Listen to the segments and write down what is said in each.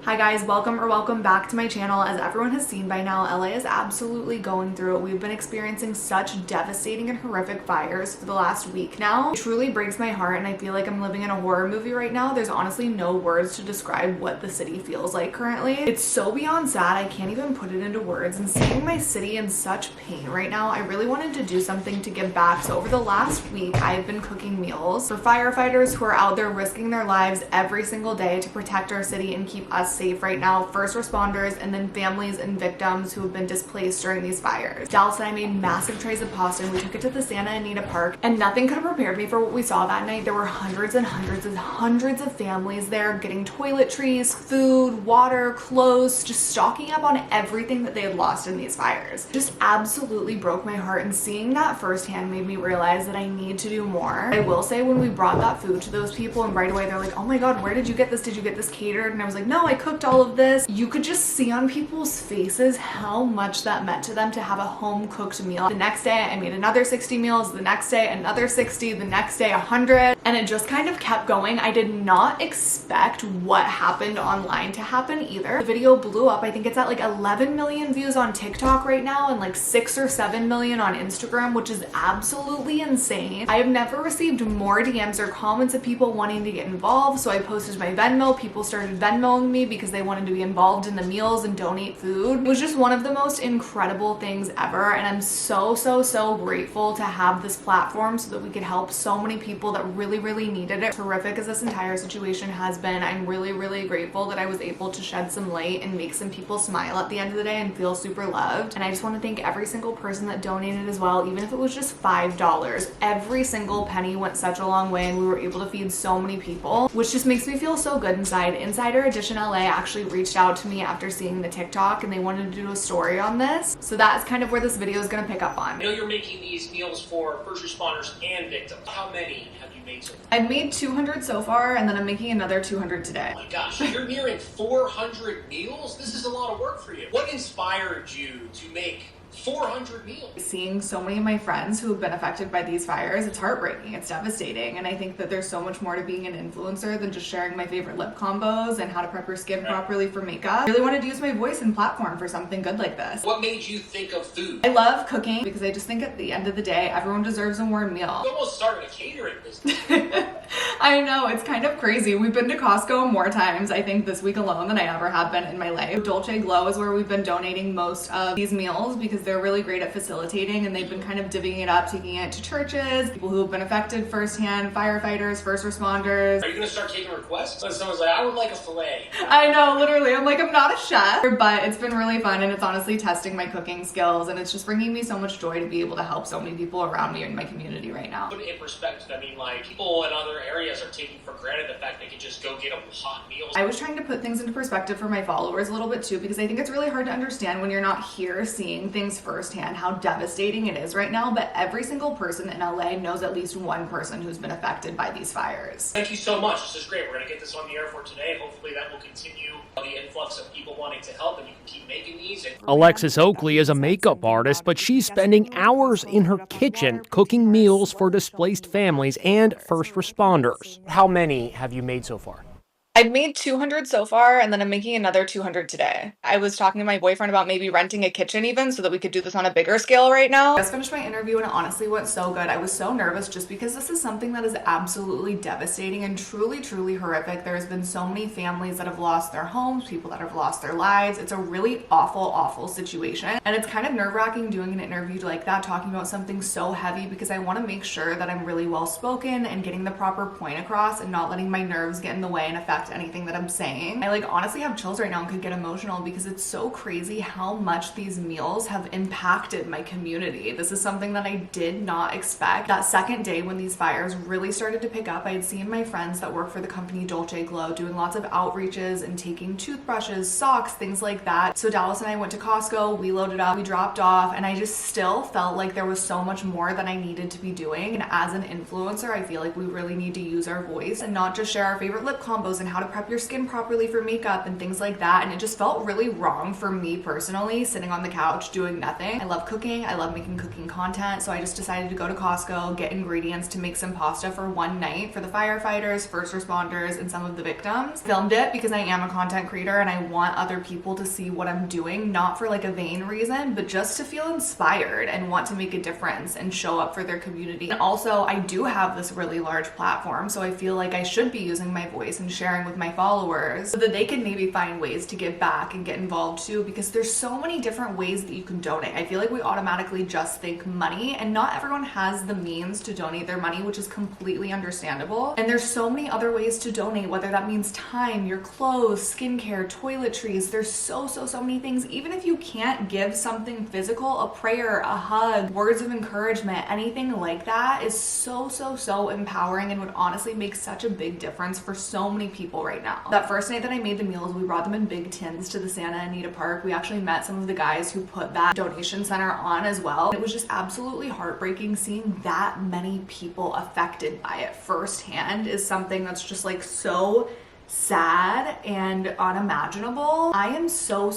Hi guys, welcome back to my channel. As everyone has seen by now, LA is absolutely going through it. We've been experiencing such devastating and horrific fires for the last week now. It truly breaks my heart and I feel like I'm living in a horror movie right now. There's honestly no words to describe what the city feels like currently. It's so beyond sad, I can't even put it into words. And seeing my city in such pain right now, I really wanted to do something to give back. So over the last week, I've been cooking meals for firefighters who are out there risking their lives every single day to protect our city and keep us safe right now, first responders, and then families and victims who have been displaced during these fires. Dallas and I made massive trays of pasta and we took it to the Santa Anita Park, and nothing could have prepared me for what we saw that night. There were hundreds of families there getting toiletries, food, water, clothes, just stocking up on everything that they had lost in these fires. Just absolutely broke my heart, and seeing that firsthand made me realize that I need to do more. I will say, when we brought that food to those people and right away they're like, oh my god, where did you get this? Did you get this catered? And I was like, no, I cooked all of this. You could just see on people's faces how much that meant to them to have a home cooked meal. The next day I made another 60 meals, the next day another 60, the next day 100, and it just kind of kept going. I did not expect what happened online to happen either. The video blew up. I think it's at like 11 million views on TikTok right now and like 6 or 7 million on Instagram, which is absolutely insane. I have never received more DMs or comments of people wanting to get involved, so I posted my Venmo. People started Venmoing me because they wanted to be involved in the meals and donate food. It was just one of the most incredible things ever, and I'm so grateful to have this platform so that we could help so many people that really needed it. Horrific as this entire situation has been, I'm really grateful that I was able to shed some light and make some people smile at the end of the day and feel super loved. And I just want to thank every single person that donated as well, even if it was just $5. Every single penny went such a long way, and we were able to feed so many people, which just makes me feel so good inside. Insider Edition LA actually reached out to me after seeing the TikTok and they wanted to do a story on this. So that's kind of where this video is going to pick up on. I know you're making these meals for first responders and victims. How many have you made so far? I've made 200 so far, and then I'm making another 200 today. Oh my gosh, you're nearing 400 meals? This is a lot of work for you. What inspired you to make 400 meals? Seeing so many of my friends who have been affected by these fires, it's heartbreaking, it's devastating, and I think that there's so much more to being an influencer than just sharing my favorite lip combos and how to prep your skin properly for makeup. I really wanted to use my voice and platform for something good like this. What made you think of food? I love cooking because I just think at the end of the day, everyone deserves a warm meal. You almost started a catering business. I know, it's kind of crazy. We've been to Costco more times, I think, this week alone than I ever have been in my life. Dolce Glow is where we've been donating most of these meals because they're really great at facilitating, and they've been kind of divvying it up, taking it to churches, people who have been affected firsthand, firefighters, first responders. Are you gonna start taking requests? So someone's like, I would like a filet. I know, literally. I'm like, I'm not a chef, but it's been really fun, and it's honestly testing my cooking skills, and it's just bringing me so much joy to be able to help so many people around me in my community right now. Put it in perspective, I mean, like, people in other areas are taking for granted the fact they can just go get them hot meals. I was trying to put things into perspective for my followers a little bit too, because I think it's really hard to understand when you're not here seeing things firsthand how devastating it is right now. But every single person in LA knows at least one person who's been affected by these fires. Thank you so much. This is great. We're going to get this on the air for today. Hopefully that will continue the influx of people wanting to help, and you can keep making these. Alexis Oakley is a makeup artist, but she's spending hours in her kitchen cooking meals for displaced families and first responders. How many have you made so far? I've made 200 so far, and then I'm making another 200 today. I was talking to my boyfriend about maybe renting a kitchen even so that we could do this on a bigger scale right now. I just finished my interview and it honestly went so good. I was so nervous just because this is something that is absolutely devastating and truly horrific. There's been so many families that have lost their homes, people that have lost their lives. It's a really awful situation, and it's kind of nerve-wracking doing an interview like that, talking about something so heavy, because I want to make sure that I'm really well spoken and getting the proper point across and not letting my nerves get in the way and affect anything that I'm saying. I honestly have chills right now and could get emotional because it's so crazy how much these meals have impacted my community. This is something that I did not expect. That second day when these fires really started to pick up, I had seen my friends that work for the company Dolce Glow doing lots of outreaches and taking toothbrushes, socks, things like that. So Dallas and I went to Costco, we loaded up, we dropped off, and I just still felt like there was so much more that I needed to be doing. And as an influencer, I feel like we really need to use our voice and not just share our favorite lip combos and how how to prep your skin properly for makeup and things like that. And it just felt really wrong for me personally, sitting on the couch doing nothing. I love cooking. I love making cooking content. So I just decided to go to Costco, get ingredients to make some pasta for one night for the firefighters, first responders, and some of the victims. Filmed it because I am a content creator and I want other people to see what I'm doing, not for like a vain reason, but just to feel inspired and want to make a difference and show up for their community. And also, I do have this really large platform, so I feel like I should be using my voice and sharing with my followers so that they can maybe find ways to give back and get involved too, because there's so many different ways that you can donate. I feel like we automatically just think money, and not everyone has the means to donate their money, which is completely understandable. And there's so many other ways to donate, whether that means time, your clothes, skincare, toiletries. There's so many things. Even if you can't give something physical, a prayer, a hug, words of encouragement, anything like that is so empowering and would honestly make such a big difference for so many people right now. That first night that I made the meals, we brought them in big tins to the Santa Anita Park. We actually met some of the guys who put that donation center on as well. It was just absolutely heartbreaking seeing that many people affected by it firsthand. Is something that's just like so sad and unimaginable. I am so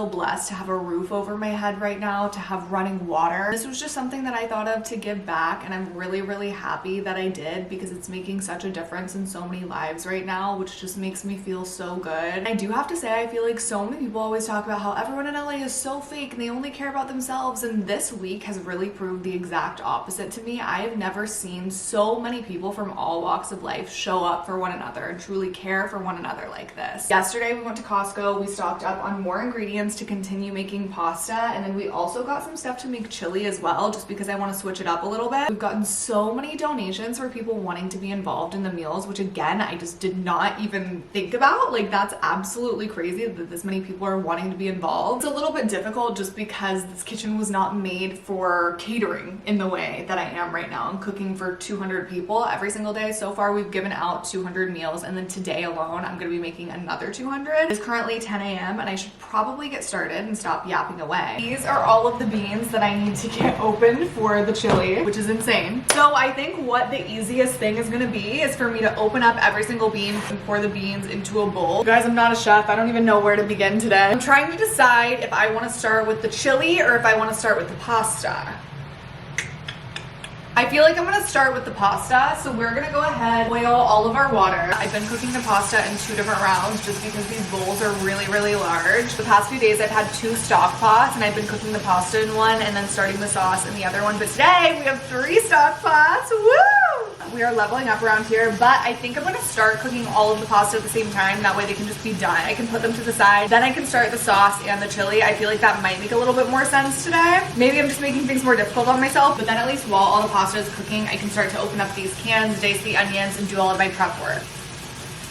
blessed to have a roof over my head right now, to have running water. This was just something that I thought of to give back, and I'm really happy that I did, because it's making such a difference in so many lives right now, which just makes me feel so good. I do have to say, I feel like so many people always talk about how everyone in LA is so fake and they only care about themselves, and this week has really proved the exact opposite to me. I have never seen so many people from all walks of life show up for one another and truly care for one another like this. Yesterday we went to Costco, we stocked up on more ingredients to continue making pasta, and then we also got some stuff to make chili as well, just because I want to switch it up a little bit. We've gotten so many donations for people wanting to be involved in the meals, which again, I just did not even think about. Like, that's absolutely crazy that this many people are wanting to be involved. It's a little bit difficult just because this kitchen was not made for catering in the way that I am right now. I'm cooking for 200 people every single day. So far we've given out 200 meals, and then today alone I'm gonna be making another 200. It's currently 10 a.m. and I should probably get started and stop yapping away. These are all of the beans that I need to get open for the chili, which is insane. So I think what the easiest thing is gonna be is for me to open up every single bean and pour the beans into a bowl. You guys, I'm not a chef. I don't even know where to begin today. I'm trying to decide if I want to start with the chili or if I want to start with the pasta. I feel like I'm gonna start with the pasta, so we're gonna go ahead and boil all of our water. I've been cooking the pasta in 2 different rounds just because these bowls are really large. The past few days I've had 2 stock pots, and I've been cooking the pasta in one and then starting the sauce in the other one, but today we have 3 stock pots. Woo! We are leveling up around here, but I think I'm gonna start cooking all of the pasta at the same time. That way they can just be done. I can put them to the side, then I can start the sauce and the chili. I feel like that might make a little bit more sense today. Maybe I'm just making things more difficult on myself, but then at least while all the pasta is cooking, I can start to open up these cans, dice the onions, and do all of my prep work.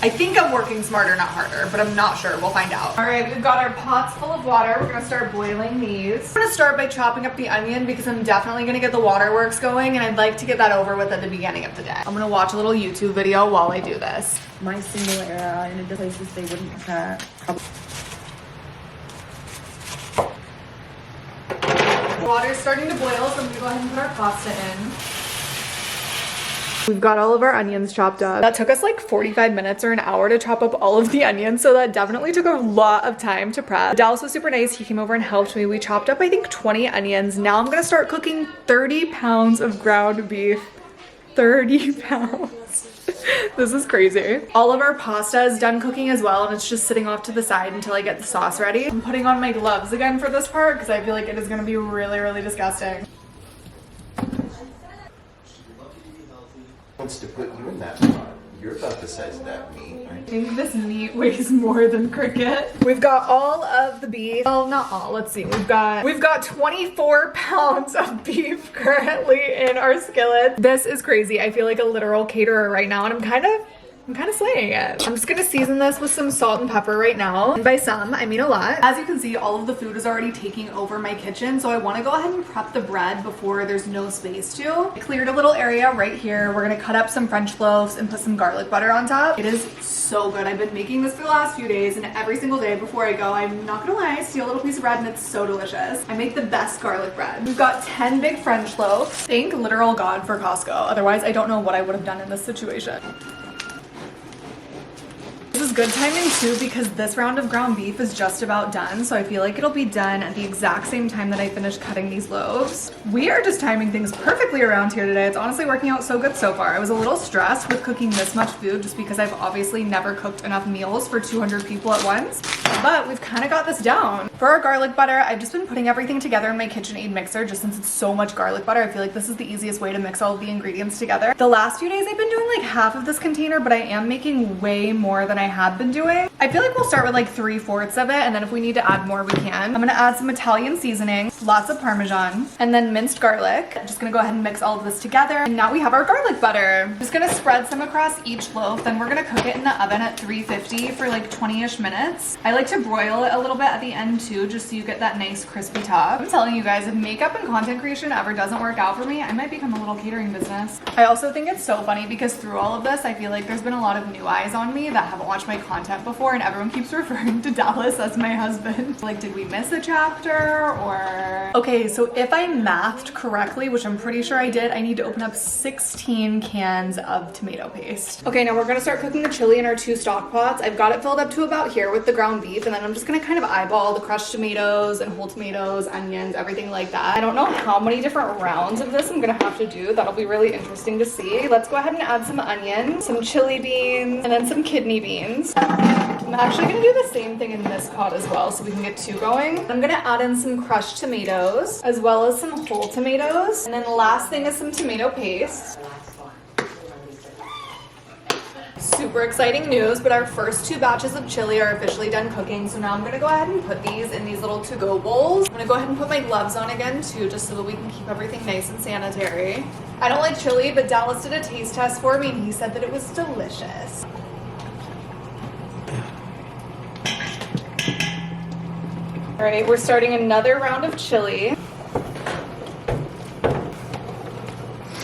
I think I'm working smarter, not harder, but I'm not sure. We'll find out. All right, we've got our pots full of water. We're gonna start boiling these. I'm gonna start by chopping up the onion because I'm definitely gonna get the waterworks going, and I'd like to get that over with at the beginning of the day. I'm gonna watch a little YouTube video while I do this. My single era in the places they wouldn't have. Water's starting to boil, so I'm gonna go ahead and put our pasta in. We've got all of our onions chopped up. That took us like 45 minutes or an hour to chop up all of the onions, so that definitely took a lot of time to prep. Dallas was super nice. He came over and helped me. We chopped up, I think, 20 onions. Now I'm gonna start cooking 30 pounds of ground beef. 30 pounds. This is crazy. All of our pasta is done cooking as well, and it's just sitting off to the side until I get the sauce ready. I'm putting on my gloves again for this part because I feel like it is gonna be really disgusting. Wants to put you in that spot. You're about the size of that meat. I think this meat weighs more than cricket. We've got all of the beef. Well, not all. Let's see. We've got 24 pounds of beef currently in our skillet. This is crazy. I feel like a literal caterer right now, and I'm kind of slaying it. I'm just gonna season this with some salt and pepper right now. And by some, I mean a lot. As you can see, all of the food is already taking over my kitchen, so I wanna go ahead and prep the bread before there's no space to. I cleared a little area right here. We're gonna cut up some French loaves and put some garlic butter on top. It is so good. I've been making this for the last few days, and every single day before I go, I'm not gonna lie, I steal a little piece of bread, and it's so delicious. I make the best garlic bread. We've got 10 big French loaves. Thank literal God for Costco. Otherwise, I don't know what I would have done in this situation. This is is good timing too because this round of ground beef is just about done. So I feel like it'll be done at the exact same time that I finish cutting these loaves. We are just timing things perfectly around here today. It's honestly working out so good so far. I was a little stressed with cooking this much food just because I've obviously never cooked enough meals for 200 people at once, but we've kind of got this down. For our garlic butter, I've just been putting everything together in my KitchenAid mixer just since it's so much garlic butter. I feel like this is the easiest way to mix all of the ingredients together. The last few days I've been doing like half of this container, but I am making way more than I had been doing. I feel like we'll start with like 3/4 of it, and then if we need to add more, we can. I'm gonna add some Italian seasoning, lots of Parmesan, and then minced garlic. I'm just gonna go ahead and mix all of this together, and now we have our garlic butter. I'm just gonna spread some across each loaf, then we're gonna cook it in the oven at 350 for like 20-ish minutes. I like to broil it a little bit at the end too, just so you get that nice crispy top. I'm telling you guys, if makeup and content creation ever doesn't work out for me, I might become a little catering business. I also think it's so funny because through all of this, I feel like there's been a lot of new eyes on me that haven't watched my content before, and everyone keeps referring to Dallas as my husband. Like, did we miss a chapter or... Okay, so if I mathed correctly, which I'm pretty sure I did, I need to open up 16 cans of tomato paste. Okay, now we're gonna start cooking the chili in our 2 stock pots. I've got it filled up to about here with the ground beef, and then I'm just gonna kind of eyeball the crushed tomatoes and whole tomatoes, onions, everything like that. I don't know how many different rounds of this I'm gonna have to do. That'll be really interesting to see. Let's go ahead and add some onions, some chili beans, and then some kidney beans. I'm actually gonna do the same thing in this pot as well so we can get 2 going. I'm gonna add in some crushed tomatoes as well as some whole tomatoes. And then the last thing is some tomato paste. Super exciting news, but our first 2 batches of chili are officially done cooking. So now I'm gonna go ahead and put these in these little to-go bowls. I'm gonna go ahead and put my gloves on again too, just so that we can keep everything nice and sanitary. I don't like chili, but Dallas did a taste test for me and he said that it was delicious. All right, we're starting another round of chili.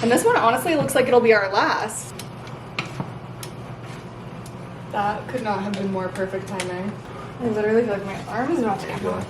And this one honestly looks like it'll be our last. That could not have been more perfect timing. I literally feel like my arm is about to come off.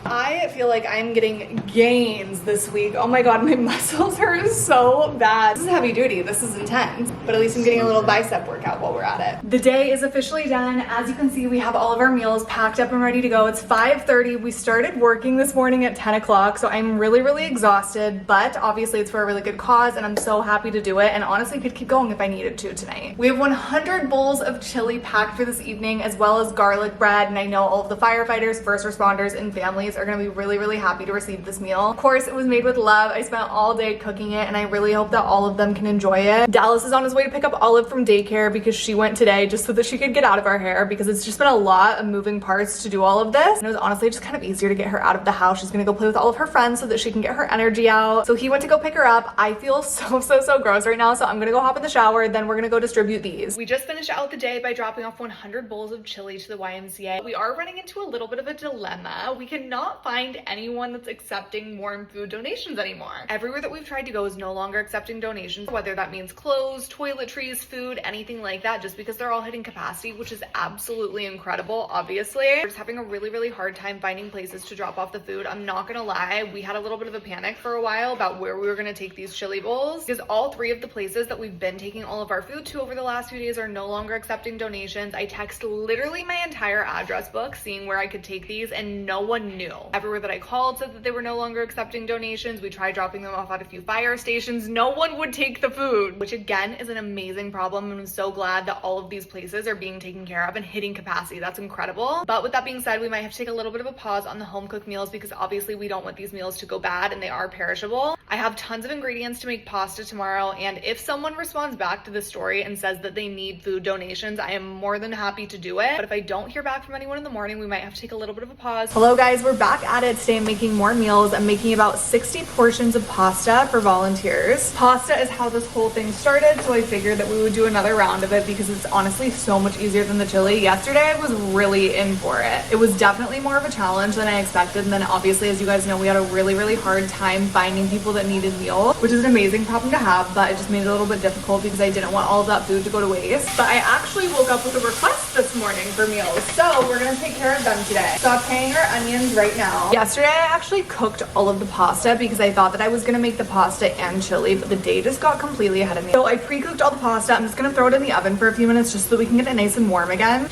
I feel like I'm getting gains this week. Oh my god, my muscles hurt so bad. This is heavy duty, this is intense, but at least I'm getting a little bicep workout while we're at it. The day is officially done. As you can see, we have all of our meals packed up and ready to go. It's 5:30. We started working this morning at 10 o'clock, so I'm really exhausted, but obviously it's for a really good cause and I'm so happy to do it, and honestly could keep going if I needed to tonight. We have 100 bowls of chili packed for this evening, as well as garlic bread, and I know all of the firefighters, first responders, and families are gonna be really happy to receive this meal. Of course, it was made with love. I spent all day cooking it, and I really hope that all of them can enjoy it. Dallas is on his way to pick up Olive from daycare because she went today just so that she could get out of our hair, because it's just been a lot of moving parts to do all of this. And it was honestly just kind of easier to get her out of the house. She's gonna go play with all of her friends so that she can get her energy out. So he went to go pick her up. I feel so gross right now, so I'm gonna go hop in the shower, then we're gonna go distribute these. We just finished out the day by dropping off 100 bowls of chili to the YMCA. We are running into a little bit of a dilemma. We cannot find anyone that's accepting warm food donations anymore. Everywhere that we've tried to go is no longer accepting donations, whether that means clothes, toiletries, food, anything like that, just because they're all hitting capacity, which is absolutely incredible, obviously. We're just having a really hard time finding places to drop off the food. I'm not gonna lie, we had a little bit of a panic for a while about where we were gonna take these chili bowls, because all 3 of the places that we've been taking all of our food to over the last few days are no longer accepting donations. I text literally my entire address book seeing where I could take these, and no one knew. Everywhere that I called said that they were no longer accepting donations. We tried dropping them off at a few fire stations. No one would take the food, which again is an amazing problem, and I'm so glad that all of these places are being taken care of and hitting capacity. That's incredible. But with that being said, we might have to take a little bit of a pause on the home cooked meals, because obviously we don't want these meals to go bad, and they are perishable. I have tons of ingredients to make pasta tomorrow, and if someone responds back to the story and says that they need food donations, I am more than happy to do it. But if I don't hear back from anyone in the morning, we might have to take a little bit of a pause. Hello guys, we're back at it today making more meals. I'm making about 60 portions of pasta for volunteers. Pasta is how this whole thing started, so I figured that we would do another round of it because it's honestly so much easier than the chili. Yesterday I was really in for it. It was definitely more of a challenge than I expected, and then obviously, as you guys know, we had a really hard time finding people that needed meals, which is an amazing problem to have, but it just made it a little bit difficult because I didn't want all of that food to go to waste. But I actually woke up with a request this morning for meals, so we're gonna take care of them today. Sauteing our onions right now. Yesterday I actually cooked all of the pasta because I thought that I was gonna make the pasta and chili, but the day just got completely ahead of me. So I pre-cooked all the pasta. I'm just gonna throw it in the oven for a few minutes just so we can get it nice and warm again.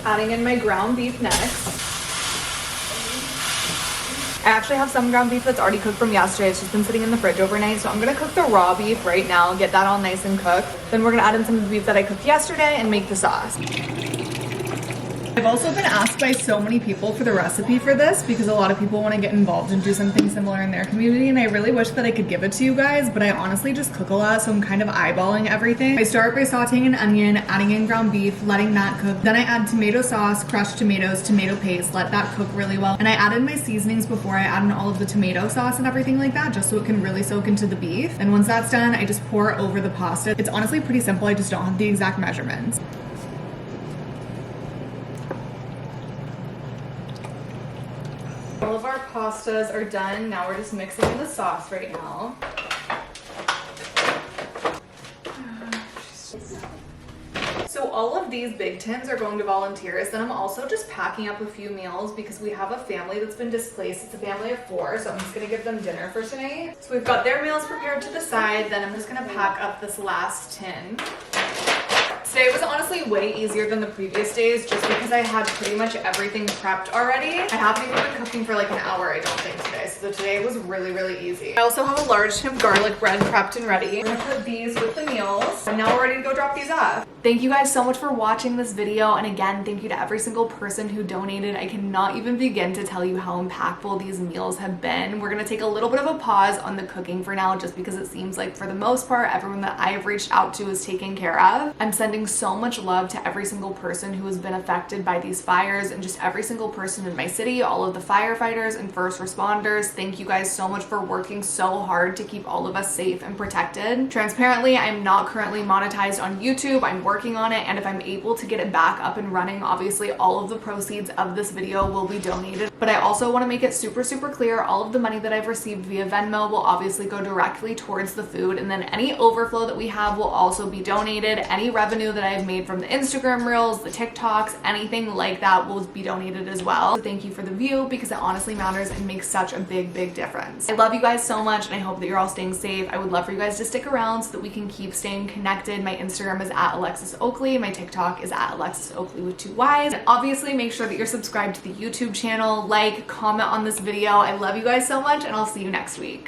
Adding in my ground beef next. I actually have some ground beef that's already cooked from yesterday. It's just been sitting in the fridge overnight. So I'm gonna cook the raw beef right now, get that all nice and cooked. Then we're gonna add in some of the beef that I cooked yesterday and make the sauce. I've also been asked by so many people for the recipe for this because a lot of people want to get involved and do something similar in their community, and I really wish that I could give it to you guys, but I honestly just cook a lot, so I'm kind of eyeballing everything. I start by sauteing an onion, adding in ground beef, letting that cook. Then I add tomato sauce, crushed tomatoes, tomato paste, let that cook really well. And I add in my seasonings before I add in all of the tomato sauce and everything like that, just so it can really soak into the beef. And once that's done, I just pour it over the pasta. It's honestly pretty simple, I just don't have the exact measurements. All of our pastas are done. Now we're just mixing in the sauce right now. So all of these big tins are going to volunteers. Then I'm also just packing up a few meals because we have a family that's been displaced. It's a family of 4, so I'm just gonna give them dinner for tonight. So we've got their meals prepared to the side. Then I'm just gonna pack up this last tin. Today was honestly way easier than the previous days just because I had pretty much everything prepped already. I haven't even been cooking for like an hour, I don't think, today. So today was really, really easy. I also have a large tin of garlic bread prepped and ready. I'm gonna put these with the meals. And now we're ready to go drop these off. Thank you guys so much for watching this video. And again, thank you to every single person who donated. I cannot even begin to tell you how impactful these meals have been. We're gonna take a little bit of a pause on the cooking for now, just because it seems like for the most part, everyone that I've reached out to is taken care of. I'm sending so much love to every single person who has been affected by these fires and just every single person in my city, all of the firefighters and first responders. Thank you guys so much for working so hard to keep all of us safe and protected. Transparently, I'm not currently monetized on YouTube. I'm working on it, and if I'm able to get it back up and running, obviously all of the proceeds of this video will be donated. But I also want to make it super, super clear, all of the money that I've received via Venmo will obviously go directly towards the food, and then any overflow that we have will also be donated. Any revenue that I've made from the Instagram reels, the TikToks, anything like that will be donated as well. So thank you for the view, because it honestly matters and makes such a big, big difference. I love you guys so much, and I hope that you're all staying safe. I would love for you guys to stick around so that we can keep staying connected. My Instagram is at Alexis Oakley. My TikTok is at Alexis Oakley with 2 Y's. And obviously make sure that you're subscribed to the YouTube channel, like, comment on this video. I love you guys so much, and I'll see you next week.